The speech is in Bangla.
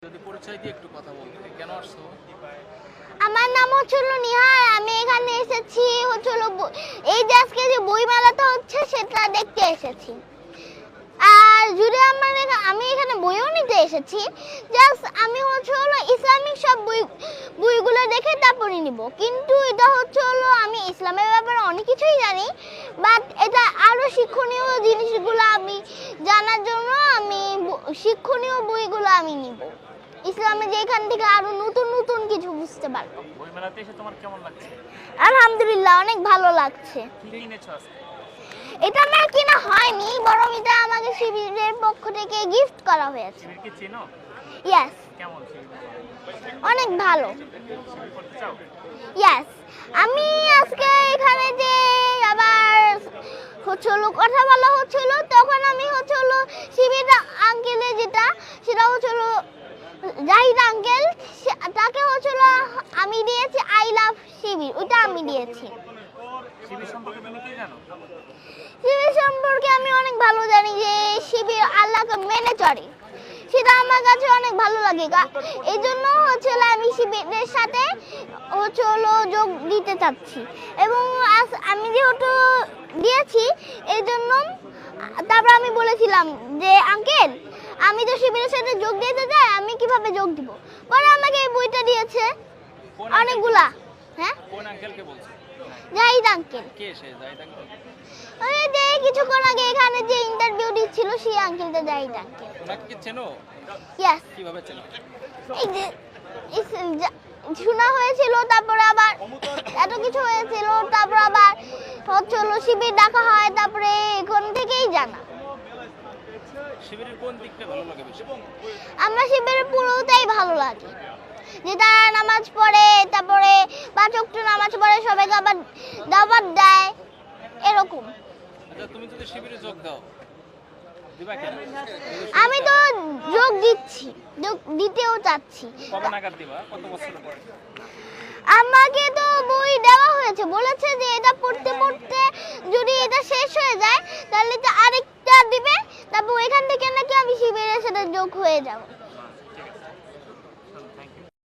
যদি পরিচয় দিয়ে একটু কথা বলতে, কেন আসছো? আমার নাম হচ্ছিল নিহার। আমি এখানে এসেছি হচ্ছিল এই যে আজকে যে বই মেলাটা হচ্ছে সেটা দেখতে এসেছি। আর যদি আমি এখানে বইও নিতে এসেছি। জাস্ট আমি হলো ইসলামিক সব বইগুলো দেখে তারপরে নিব। কিন্তু এটা হলো আমি ইসলামের ব্যাপারে অনেক কিছুই জানি, বাট এটা আরো শিক্ষণীয় জিনিসগুলো আমি জানার জন্য আমি শিক্ষণীয় বইগুলো আমি নিব। ইসলামে যে এখান থেকে আরো নতুন নতুন কিছু বুঝতে পারবো। বই মেলাতে এসে তোমার কেমন লাগছে? আলহামদুলিল্লাহ, অনেক ভালো লাগছে। কি কিনেছো আজকে? এটা আমার কিনা হয়নি, বরং এটা আমাকে শিবিরের পক্ষ থেকে গিফট করা হয়েছে। শিবির কি চেনো? ইয়েস। কেমন শিবির? অনেক ভালো। শিবির করতে চাও? ইয়েস। আমি আজকে এখানে যে আবার হচ্ছিল কথা বলা হচ্ছিল, তখন আমি হচ্ছিল শিবির আঙ্কেলের যেটা সেটা হচ্ছিল জাহিদ আঙ্কেল, তাকে হচ্ছিল আমি দিয়েছি আই লাভ শিবির, ওইটা আমি দিয়েছি। শিবির সম্পর্কে তুমি কি জানো? শিবির সম্পর্কে আমি অনেক ভালো জানি যে শিবির আল্লাহকে মেনে চলে, সেটা আমার কাছে অনেক ভালো লাগে। এই জন্য হচ্ছিল আমি শিবিরের সাথে হচ্ছিল যোগ দিতে চাচ্ছি, এবং আমি যেহেতু দিয়েছি এই জন্য তারপর আমি বলেছিলাম যে আঙ্কেল আমি তো শিবিরের সাথে যোগ দিতে চাই, আমি কিভাবে যোগ দিব। পরে আমাকে এই বইটা দিয়েছে অনেকগুলা। হ্যাঁ, কোন আঙ্কেলকে বলছো? জাহিদ আঙ্কেল। কে সে জাহিদ আঙ্কেল? ওই যে কিছুক্ষণ আগে এখানে যে ইন্টারভিউ দিচ্ছিল সেই আঙ্কেলটা জাহিদ আঙ্কেল। ওনাকে কি চেনো? ইয়েস। কিভাবে চেনো? এই যে শোনা হয়েছিল, তারপরে আবার এত কিছু হয়েছিল, তারপর আবার হচ্ছিল শিবির ডাকা হয়, তারপরে এখান থেকেই জানা। শিবিরের কোন দিকটা ভালো লাগে বেশি? আমরা শিবিরের পুরোটাই ভালো লাগে, যে তারা নামাজ পড়ে, তারপরে 5 ওয়াক্ত নামাজ পড়ে, সবাইকে আবার দাওয়াত দেয়, এরকম। আচ্ছা, তুমি যদি শিবিরে যোগ দাও দিবা কেন? আমি তো যোগ দিচ্ছি, যোগ দিতেও চাচ্ছি। কবে নাগাদ দিবা? কত বছর পরে? আমাকে তো বই দেওয়া হয়েছে, বলেছে যে এটা পড়তে পড়তে যদি এটা শেষ হয়ে যায় তাহলে তো আরেকটা দিবে, তারপর এখান থেকে নাকি আমি শিবিরের সাথে যোগ হয়ে যাব।